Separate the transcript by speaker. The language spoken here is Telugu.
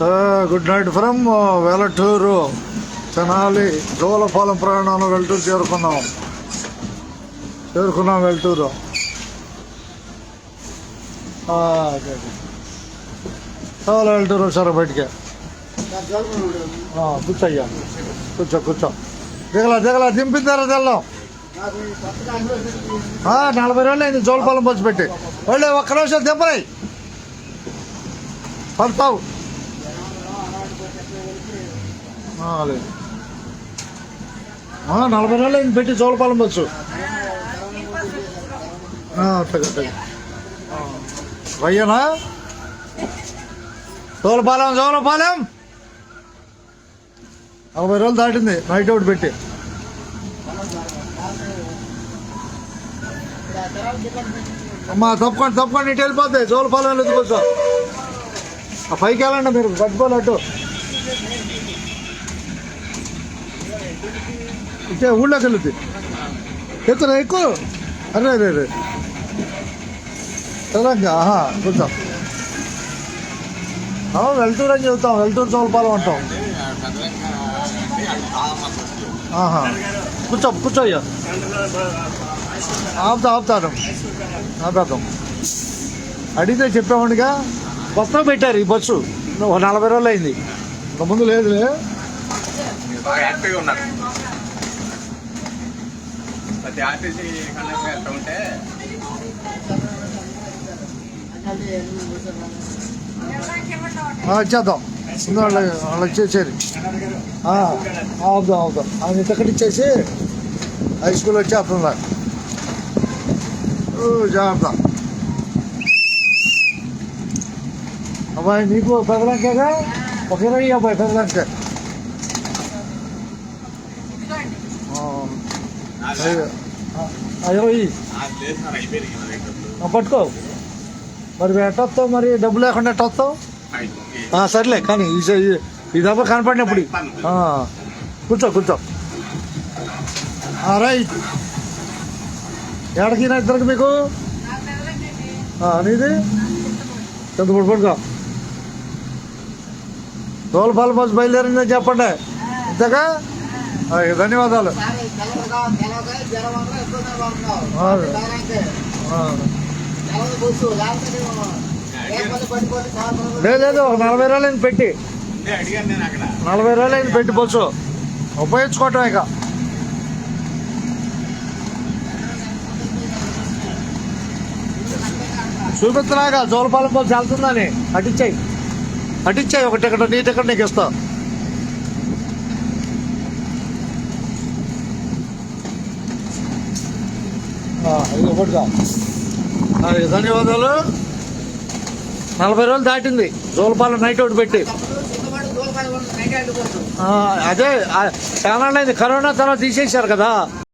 Speaker 1: Good night from Velaturu. Tenali Jolapalem ప్రయాణంలో వెల్టూరు చేరుకున్నాం వెల్టూరు. చాలా వెల్టూరు వచ్చారు బయటికి. కూర్చోయ్యా, కూర్చో దిగలా దింపిద్దారా తెల్లం. 40 రోజులు అయింది జోలపాలెం బస్సు పెట్టి. వాళ్ళు ఒక్క నిమిషం దింపరాయి పడతావు. 40 రోజులు అయింది పెట్టి జోలపాలెం బస్సు. రయ్యనా జోలపాలెం 40 రోజులు దాటింది నైట్ అవుట్ పెట్టి. అమ్మా తప్పుకోండి ఇటు వెళ్ళిపోతాయి. జోలపాలెం ఎత్తుకోవచ్చు. ఆ పైకి వెళ్ళండి మీరు పట్టుకోలేట్టు. ఇటే ఊళ్ళోకి వెళ్తుంది. ఎత్తున ఎక్కువ. అరే తెలంగా కూర్చోం. వెల్టూరు అని చెబుతాం. వెల్టూరు జోలపాలెం అంటాం. కూర్చోయ్యా. ఆపుతాను అడిగితే చెప్పామండిగా. కొత్తగా పెట్టారు ఈ బస్సు. 40 రోజులు అయింది. ముందు లేదులే. ఇచ్చేద్దాం. వాళ్ళు ఇచ్చేసారు. ఆపుదాం. ఆయన టికెట్ ఇచ్చేసి హై స్కూల్ వచ్చేస్తుందా. జాగ్రత్త అబ్బాయి. నీకు పెదలంకేగా ఒక 20 అబ్బాయి పెదలంకే. పట్టుకో. మరి ఎట్టొస్తావు? మరి డబ్బు లేకుండా ఎట్టొస్తావు? సర్లే కానీ ఈ దెబ్బ కనపడినప్పుడు కూర్చో. రైట్. ఎక్కడికి ఇద్దరికి మీకు నీది చదువు పడుకో. జోలపాలెం బస్సు బయలుదేరిందని చెప్పండి. ఇంతగా ధన్యవాదాలు. లేదు 40 రోజులైంది పెట్టి. 40 రోజులైంది పెట్టి బస్సు ఉపయోగించుకోవటం. ఇక చూపిస్తున్నాగా జోలపాలెం బస్సు వెళ్తుందని. అటిచ్చాయి ఒక టికెట్. నీ టికెట్ నీకు ఇస్తా. ఇది ఒకటిగా. ధన్యవాదాలు. 40 రోజులు దాటింది జోలపాలెం నైట్ అవుట్ పెట్టి. అదే చాలా అయింది. కరోనా తర్వాత తీసేశారు కదా.